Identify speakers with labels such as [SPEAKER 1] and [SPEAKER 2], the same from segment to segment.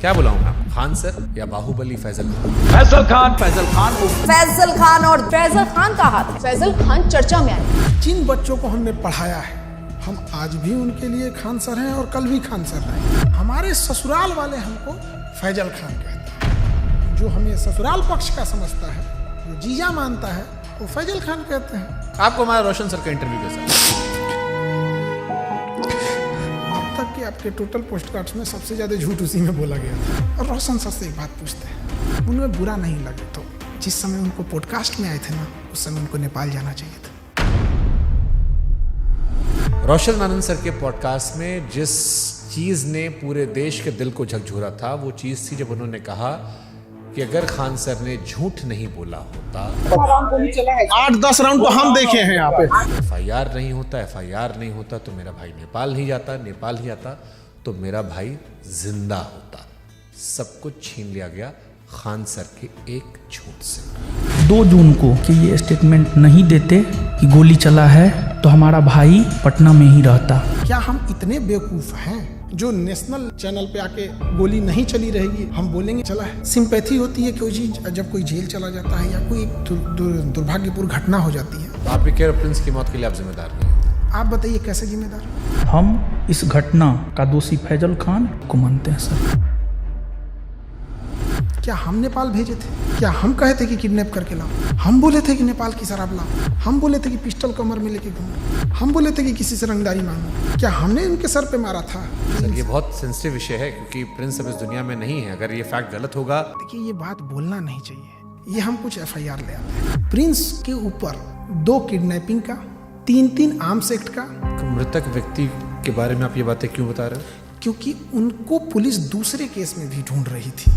[SPEAKER 1] क्या बुलाऊं मैं? खान सर या बाहुबली फैजल खान?
[SPEAKER 2] फैजल खान, फैजल खान।
[SPEAKER 3] फैजल खान और फैजल खान का हाथ। फैजल खान चर्चा में आए।
[SPEAKER 4] जिन बच्चों को हमने पढ़ाया है, हम आज भी उनके लिए खान सर हैं और कल भी खान सर रहेंगे। हमारे ससुराल वाले हमको फैजल खान कहते हैं। जो हमें ससुराल पक्ष का समझता है, जो जीजा मानता है, वो फैजल खान कहते हैं।
[SPEAKER 1] आपको हमारा रोशन सर का इंटरव्यू कैसा?
[SPEAKER 4] अब तक के आपके टोटल पोस्ट कार्ड्स में सबसे ज्यादा झूठ उसी में बोला गया था। और रोशन सर से एक बात पूछते हैं, उनमें बुरा नहीं लगे तो जिस समय उनको पॉडकास्ट में आए थे ना, उस समय उनको नेपाल जाना चाहिए था।
[SPEAKER 1] रोशन आनंद सर के पॉडकास्ट में जिस चीज ने पूरे देश के दिल को झकझोरा था, वो चीज थी जब उन्होंने कहा कि अगर खान सर ने झूठ नहीं बोला होता,
[SPEAKER 4] 8-10 राउंड तो हम देखे हैं यहाँ पे।
[SPEAKER 1] FIR नहीं होता, FIR नहीं होता तो मेरा भाई नेपाल नहीं जाता, नेपाल नहीं जाता तो मेरा भाई जिंदा होता। सब कुछ छीन लिया गया खान सर के एक झूठ से।
[SPEAKER 5] 2 जून को कि ये स्टेटमेंट नहीं देते कि गोली चला है तो हमारा भाई पटना में ही रहता।
[SPEAKER 4] क्या हम इतने बेवकूफ हैं जो नेशनल चैनल पे आके गोली नहीं चली रहेगी हम बोलेंगे चला है? सिंपैथी होती है कोई चीज जब कोई जेल चला जाता है या कोई दुर्भाग्यपूर्ण घटना हो जाती है।
[SPEAKER 1] तो आप भी कह रहे प्रिंस की मौत के लिए आप जिम्मेदार नहीं?
[SPEAKER 4] आप बताइए कैसे जिम्मेदार?
[SPEAKER 5] हम इस घटना का दोषी फैजल खान को मानते हैं सर।
[SPEAKER 4] क्या हम नेपाल भेजे थे? क्या हम कहे थे कि किडनैप करके लाओ? हम बोले थे कि नेपाल की शराब लाओ? हम बोले थे कि पिस्टल कमर में लेके घूमो? हम बोले थे कि किसी से रंगदारी मांगो? क्या हमने उनके सर पे मारा था?
[SPEAKER 1] सर ये बहुत सेंसिटिव विषय है क्योंकि प्रिंस अब इस दुनिया में नहीं है। अगर ये फैक्ट गलत होगा,
[SPEAKER 4] देखिए ये बात बोलना नहीं चाहिए। ये हम कुछ FIR ले आते हैं। प्रिंस के ऊपर 2 किडनैपिंग का, 3 आर्म्स एक्ट का।
[SPEAKER 1] तो मृतक व्यक्ति के बारे में आप ये बातें क्यों बता रहे हो?
[SPEAKER 4] क्योंकि उनको पुलिस दूसरे केस में भी ढूंढ रही थी।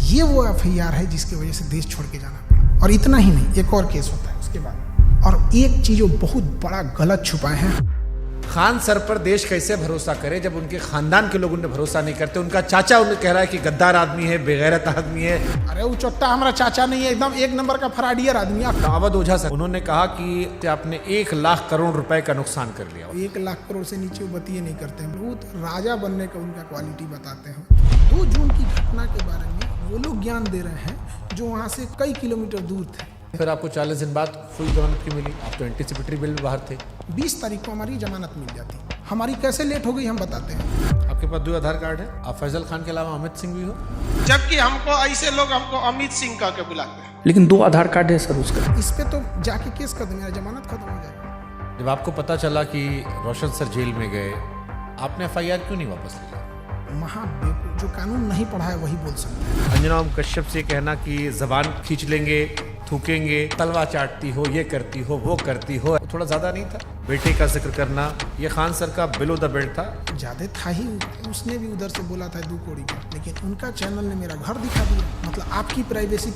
[SPEAKER 4] ये वो FIR है जिसकी वजह से देश छोड़ के जाना पड़ा। और इतना ही नहीं, एक और केस होता है उसके बाद। और एक चीज जो बहुत बड़ा गलत छुपाए हैं,
[SPEAKER 1] खान सर पर देश कैसे भरोसा करे जब उनके खानदान के लोग उन्हें भरोसा नहीं करते? उनका चाचा उन्हें कह रहा है कि गद्दार आदमी है, बेगैरत आदमी है।
[SPEAKER 4] अरे वो चोट्टा हमारा चाचा नहीं है, एकदम 1 नंबर का फराडियर आदमी है।
[SPEAKER 1] अवध ओझा सर उन्होंने कहा कि आपने 1 लाख करोड़ रुपए का नुकसान कर लिया।
[SPEAKER 4] 1 लाख करोड़ से नीचे वो बतिए नहीं करते हैं। बहुत राजा बनने का उनका क्वालिटी बताते हैं। 2 जून की घटना के बारे में वो लोग ज्ञान दे रहे हैं जो वहाँ से कई किलोमीटर दूर थे।
[SPEAKER 1] फिर आपको 40 दिन बाद फुल जमानत क्यों मिली? आप तो एंटीसिपेटरी बिल में बाहर थे।
[SPEAKER 4] 20 तारीख को हमारी जमानत मिल जाती। हमारी कैसे लेट हो गई हम बताते हैं।
[SPEAKER 1] आपके पास 2 आधार कार्ड है। आप फैजल खान के अलावा अमित सिंह भी हो।
[SPEAKER 4] जबकि हमको ऐसे लोग हमको अमित सिंह कह के बुलाते हैं।
[SPEAKER 5] लेकिन 2 आधार कार्ड है सर उसका।
[SPEAKER 4] इस पे तो जाके केस कर दो, मेरा जमानत खत्म हो जाएगा।
[SPEAKER 1] जब आपको पता चला कि रोशन सर जेल में गए, आपने FIR क्यों नहीं वापस लिया?
[SPEAKER 4] महाबेवकूफ, जो कानून नहीं पढ़ा है वही बोल सकता है।
[SPEAKER 1] अंजना ओम कश्यप से कहना कि जबान खींच लेंगे, थूकेंगे, तलवा चाटती हो, ये करती हो, वो करती हो, थोड़ा ज्यादा नहीं था? बेटे का जिक्र करना, ये खान सर का बिलो द बेल्ट था।
[SPEAKER 4] ज्यादा था ही। उसने भी उधर से बोला था 2 कौड़ी का, लेकिन उनका चैनल ने मेरा घर दिखा दिया। मतलब आपकी प्राइवेसी।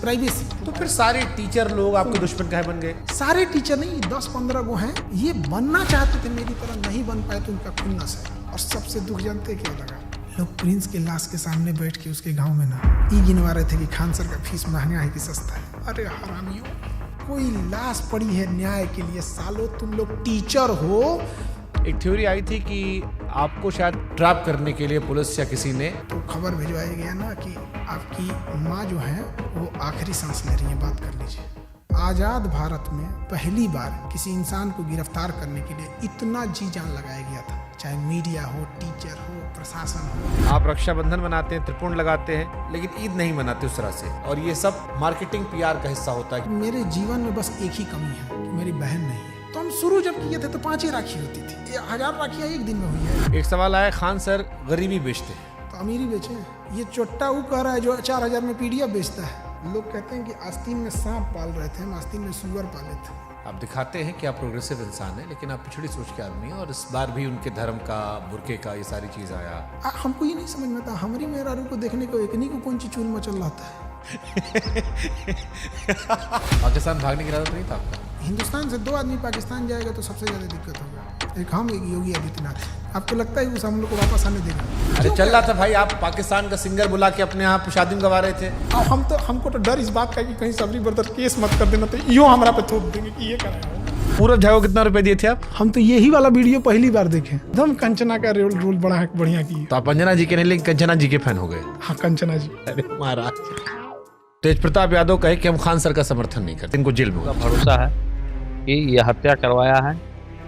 [SPEAKER 1] तो फिर सारे टीचर लोग आपके दुश्मन काहे बन गए?
[SPEAKER 4] सारे टीचर नहीं, 10-15 वो हैं। ये बनना चाहते थे मेरी तरह, नहीं बन पाए तो उनका खुन्नस है। और सबसे दुख जानते क्या लगा? लोग प्रिंस के लाश के सामने बैठ के उसके गांव में ना ये गिनवा रहे थे कि खान सर का फीस महंगा है कि सस्ता है। अरे हरामियों, कोई लाश पड़ी है न्याय के लिए। सालों तुम लोग टीचर हो।
[SPEAKER 1] एक थ्योरी आई थी कि आपको शायद ट्रैप करने के लिए पुलिस या किसी ने
[SPEAKER 4] तो खबर भिजवाया गया ना कि आपकी माँ जो है वो आखिरी सांस ले रही है, बात कर लीजिए। आज़ाद भारत में पहली बार किसी इंसान को गिरफ्तार करने के लिए इतना जी जान लगाया गया था, चाहे मीडिया हो, टीचर हो, प्रशासन हो।
[SPEAKER 1] आप रक्षाबंधन मनाते हैं, त्रिपुंड लगाते हैं, लेकिन ईद नहीं मनाते उस तरह से। और ये सब मार्केटिंग PR का हिस्सा होता है।
[SPEAKER 4] मेरे जीवन में बस एक ही कमी है कि मेरी बहन नहीं है। तो हम शुरू जब किए थे तो 5 ही राखी होती थी। 1000 राखियाँ एक दिन में हुई है।
[SPEAKER 1] एक सवाल आया, खान सर गरीबी बेचते हैं
[SPEAKER 4] तो अमीरी बेचे। ये चोट्टा वो कह रहा है जो 4000 में PDF बेचता है। लोग कहते हैं कि आस्तीन में सांप पाल रहे थे, हम आस्तीन में सुअर पाले थे।
[SPEAKER 1] आप दिखाते हैं कि आप प्रोग्रेसिव इंसान हैं, लेकिन आप पिछड़ी सोच के आदमी हैं। और इस बार भी उनके धर्म का, बुरके का, ये सारी चीज आया।
[SPEAKER 4] हमको ये नहीं समझ में आता, हमारी मेहरारू को देखने को एकनी को कौन सी चूल मचल रहा था।
[SPEAKER 1] पाकिस्तान भागने की इरादा नहीं था आपका?
[SPEAKER 4] हिंदुस्तान से 2 आदमी पाकिस्तान जाएगा तो सबसे ज्यादा दिक्कत होगा। एक हम, एक योगी आदित्यनाथ। आपको लगता है उस हम लोग को वापस आने देगा?
[SPEAKER 1] अरे चल रहा था भाई, आप पाकिस्तान का सिंगर बुला के अपने यहाँ शादी में गवा रहे थे।
[SPEAKER 4] हमको तो डर इस बात का कि कहीं सबरी ब्रदर केस मत कर देना, तो यो हमारा पे थोप देंगे कि ये कर रहे हो।
[SPEAKER 1] पूरब झा को कितना रुपए दिए थे आप?
[SPEAKER 4] हम तो यही वाला वीडियो पहली बार देखे, एकदम कंचना का रोल बड़ा बढ़िया की।
[SPEAKER 1] तो आप अंजना जी के नहीं लेकिन कंचना जी के फैन हो गए।
[SPEAKER 4] हाँ कंचना जी।
[SPEAKER 1] अरे महाराज, तेज प्रताप यादव कहे कि हम खान सर का समर्थन नहीं करते, इनको जेल में होगा।
[SPEAKER 2] भरोसा है कि ये हत्या करवाया है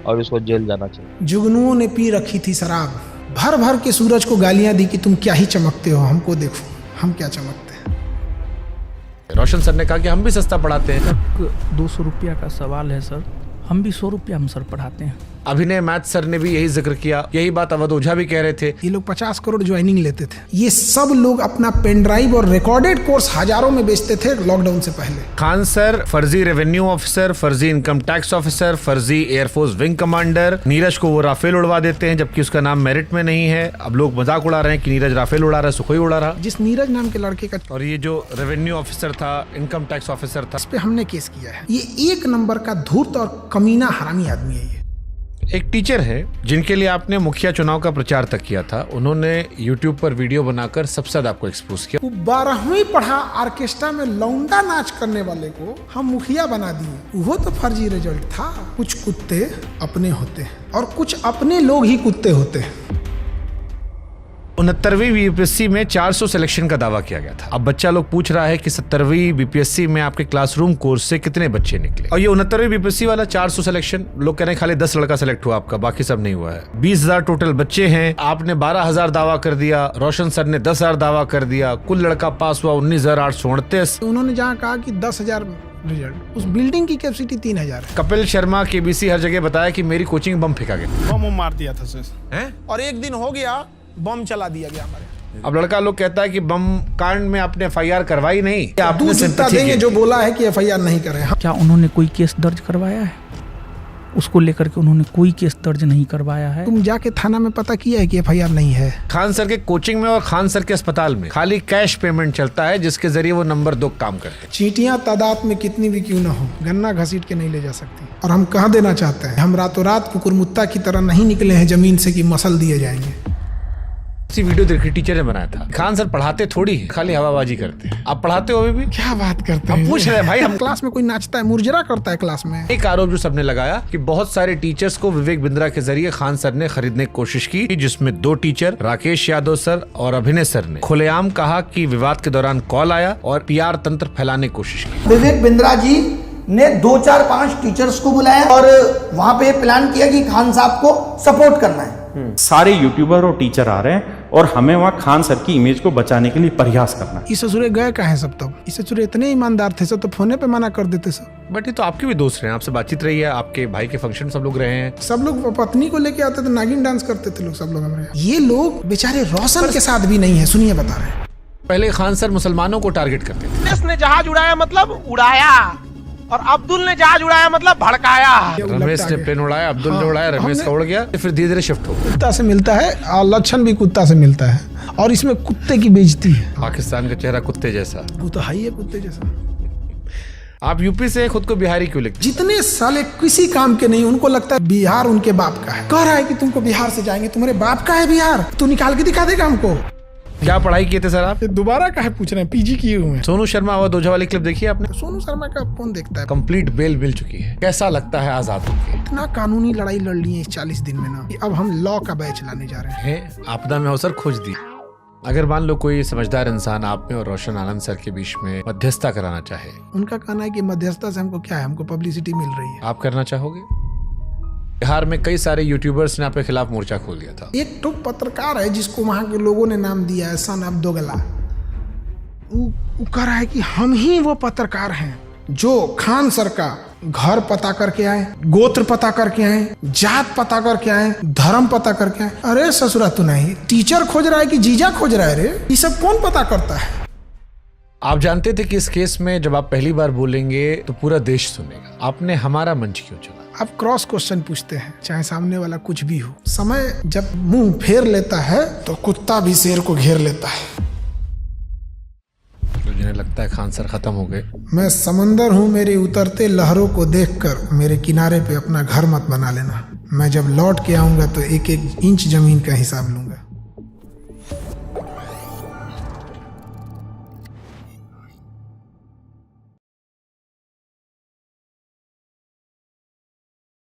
[SPEAKER 2] और इसको जेल जाना चाहिए।
[SPEAKER 4] जुगनुओं ने पी रखी थी शराब, भर भर के सूरज को गालियां दी कि तुम क्या ही चमकते हो, हमको देखो हम क्या चमकते हैं।
[SPEAKER 1] रोशन सर ने कहा कि हम भी सस्ता पढ़ाते हैं।
[SPEAKER 5] 200 रुपया का सवाल है सर, हम भी 100 रुपया हम सर पढ़ाते हैं।
[SPEAKER 1] अभिनय मैथ सर ने भी यही जिक्र किया, यही बात अवध ओझा भी कह रहे थे।
[SPEAKER 4] ये लोग 50 करोड़ ज्वाइनिंग लेते थे। ये सब लोग अपना पेन ड्राइव और रिकॉर्डेड कोर्स हजारों में बेचते थे लॉकडाउन से पहले।
[SPEAKER 1] खान सर फर्जी रेवेन्यू ऑफिसर, फर्जी इनकम टैक्स ऑफिसर, फर्जी एयरफोर्स विंग कमांडर। नीरज को वो राफेल उड़वा देते हैं जबकि उसका नाम मेरिट में नहीं है। अब लोग मजाक उड़ा रहे हैं कि नीरज राफेल उड़ा रहा है, सुखोई उड़ा रहा।
[SPEAKER 4] जिस नीरज नाम के लड़के का,
[SPEAKER 1] और ये जो रेवेन्यू ऑफिसर था, इनकम टैक्स ऑफिसर था,
[SPEAKER 4] इस पे हमने केस किया है। ये 1 नंबर का धूर्त और कमीना हरामी आदमी है। ये
[SPEAKER 1] एक टीचर है जिनके लिए आपने मुखिया चुनाव का प्रचार तक किया था। उन्होंने YouTube पर वीडियो बनाकर सबसे ज्यादा आपको एक्सपोज किया।
[SPEAKER 4] वो 12वीं पढ़ा ऑर्केस्ट्रा में लौंडा नाच करने वाले को हम मुखिया बना दिए। वो तो फर्जी रिजल्ट था। कुछ कुत्ते अपने होते हैं और कुछ अपने लोग ही कुत्ते होते हैं।
[SPEAKER 1] 69वीं बीपीएससी में 400 सिलेक्शन का दावा किया गया था। अब बच्चा लोग पूछ रहा है कि 70वीं बीपीएससी में आपके क्लासरूम कोर्स से कितने बच्चे निकले। और ये 69वीं बीपीएससी वाला 400 सिलेक्शन, लोग कह रहे हैं खाली 10 लड़का सिलेक्ट हुआ आपका, बाकी सब नहीं हुआ है। 20,000 टोटल बच्चे हैं, आपने 12,000 दावा कर दिया, रोशन सर ने 10,000 दावा कर दिया, कुल लड़का पास हुआ 19,838।
[SPEAKER 4] उन्होंने जहाँ कहा कि 10,000 रिजल्ट, उस बिल्डिंग की कैपेसिटी 3,000 है।
[SPEAKER 1] कपिल शर्मा केबीसी हर जगह बताया कि मेरी कोचिंग बम फेंका गया,
[SPEAKER 6] बम मार दिया था सर।
[SPEAKER 1] है?
[SPEAKER 6] और एक दिन हो गया बम चला दिया गया हमारे।
[SPEAKER 1] अब लड़का लोग कहता है कि बम कांड में आपने FIR करवाई नहीं, आपने
[SPEAKER 4] दूध जितना
[SPEAKER 1] sympathy
[SPEAKER 4] देंगे
[SPEAKER 1] की।
[SPEAKER 4] जो बोला है कि FIR नहीं करे।
[SPEAKER 5] क्या उन्होंने कोई केस दर्ज करवाया है? उसको लेकर के उन्होंने कोई केस दर्ज नहीं करवाया है।
[SPEAKER 4] तुम जाके थाना में पता किया है कि FIR नहीं है?
[SPEAKER 1] खान सर के कोचिंग में और खान सर के अस्पताल में खाली कैश पेमेंट चलता है, जिसके जरिए वो नंबर 2 काम करते हैं।
[SPEAKER 4] चींटियां तादाद में कितनी भी क्यों ना हो, गन्ना घसीट के नहीं ले जा सकती। और हम कह देना चाहते हैं, हम रातों रात कुकुरमुत्ता की तरह नहीं निकले हैं जमीन से कि मसल दिए जाएंगे।
[SPEAKER 1] इसी वीडियो देखी टीचर ने बनाया था। खान सर पढ़ाते थोड़ी है, खाली हवाबाजी करते हैं। आप पढ़ाते हो अभी भी?
[SPEAKER 4] क्या बात करते
[SPEAKER 1] हम
[SPEAKER 4] हैं?
[SPEAKER 1] पूछ रहे हैं भाई, हम
[SPEAKER 4] क्लास में कोई नाचता है, मुरझरा करता है क्लास में।
[SPEAKER 1] एक आरोप जो सबने लगाया कि बहुत सारे टीचर्स को विवेक बिंद्रा के जरिए खान सर ने खरीदने की कोशिश की, जिसमें 2 टीचर राकेश यादव सर और अभिनय सर ने खुलेआम कहा कि विवाद के दौरान कॉल आया और PR तंत्र फैलाने की कोशिश की।
[SPEAKER 7] विवेक बिंद्रा जी ने 2, 4, 5 टीचर्स को बुलाया और वहां पे प्लान किया कि खान साहब को सपोर्ट करना है।
[SPEAKER 8] सारे यूट्यूबर और टीचर आ रहे हैं और हमें वहाँ खान सर की इमेज को बचाने के लिए प्रयास करना है।
[SPEAKER 4] इस ससुरे गए कहाँ हैं सब? तब इस ससुरे इतने ईमानदार थे सब, तो फोने पे मना कर देते सब।
[SPEAKER 1] बट ये तो आपके भी दोस्त रहे हैं, आपसे बातचीत रही है, आपके भाई के फंक्शन सब लोग रहे हैं।
[SPEAKER 4] सब लोग पत्नी को लेके आते थे, नागिन डांस करते थे लोग सब लोग हमारे यहाँ। ये लोग बेचारे रोशन के साथ भी नहीं है। सुनिए बता रहे हैं।
[SPEAKER 1] पहले खान सर मुसलमानों को टारगेट करते थे।
[SPEAKER 6] रमेश ने जहाज उड़ाया मतलब उड़ाया, और अब्दुल ने जहाज उड़ाया मतलब भड़काया।
[SPEAKER 1] रमेश ने प्लेन उड़ाया, अब्दुल ने उड़ाया, रमेश का उड़ गया, फिर धीरे धीरे शिफ्ट हो गया।
[SPEAKER 4] कुत्ता से मिलता है और लक्षण भी कुत्ता से मिलता है, और इसमें कुत्ते की बेइज्जती है।
[SPEAKER 1] पाकिस्तान का चेहरा कुत्ते जैसा।
[SPEAKER 4] वो तो है ही है कुत्ते जैसा।
[SPEAKER 1] आप यूपी से खुद को बिहारी क्यों लिखते?
[SPEAKER 4] जितने साले किसी काम के नहीं, उनको लगता है बिहार उनके बाप का है। कह रहा है कि तुमको बिहार से जाएंगे, तुम्हारे बाप का है बिहार, तू निकाल के दिखा देगा हमको।
[SPEAKER 1] क्या पढ़ाई किए थे सर आप?
[SPEAKER 4] दोबारा काहे पूछ रहे हैं? PG किए हुए हैं।
[SPEAKER 1] सोनू शर्मा अवध ओझा वाली क्लिप देखी आपने?
[SPEAKER 4] सोनू शर्मा का कौन देखता है?
[SPEAKER 1] कंप्लीट बेल मिल चुकी है, कैसा लगता है आजाद होके?
[SPEAKER 4] इतना कानूनी लड़ाई लड़ ली है इस 40 दिन में ना, अब हम लॉ का बैच लाने जा रहे हैं।
[SPEAKER 1] आपदा में अवसर खोज दी। अगर मान लो कोई समझदार इंसान आप में और रोशन आनंद सर के बीच में मध्यस्थता कराना चाहे,
[SPEAKER 4] उनका कहना है कि मध्यस्थता से हमको क्या है, हमको पब्लिसिटी मिल रही है।
[SPEAKER 1] आप करना चाहोगे? बिहार में कई सारे यूट्यूबर्स ने आपके खिलाफ मोर्चा खोल दिया था।
[SPEAKER 4] एक तो पत्रकार है जिसको वहां के लोगों ने नाम दिया है सन ऑफ दोगला। वो कह रहा है कि हम ही वो पत्रकार हैं जो खान सर का घर पता करके आए, गोत्र पता करके आए, जात पता करके आए, धर्म पता करके आए। अरे ससुरा तू नहीं, टीचर खोज रहा है कि जीजा खोज रहा है? रे ये सब कौन पता करता है?
[SPEAKER 1] आप जानते थे कि इस केस में जब आप पहली बार बोलेंगे तो पूरा देश सुनेगा, आपने हमारा मंच क्यों चुना?
[SPEAKER 4] आप क्रॉस क्वेश्चन पूछते हैं, चाहे सामने वाला कुछ भी हो। समय जब मुंह फेर लेता है तो कुत्ता भी शेर को घेर लेता है।
[SPEAKER 1] तो जिन्हें लगता है खान सर खत्म हो गए।
[SPEAKER 4] मैं समंदर हूँ, मेरे उतरते लहरों को देखकर मेरे किनारे पे अपना घर मत बना लेना। मैं जब लौट के आऊंगा तो 1-1 इंच जमीन का हिसाब लूंगा।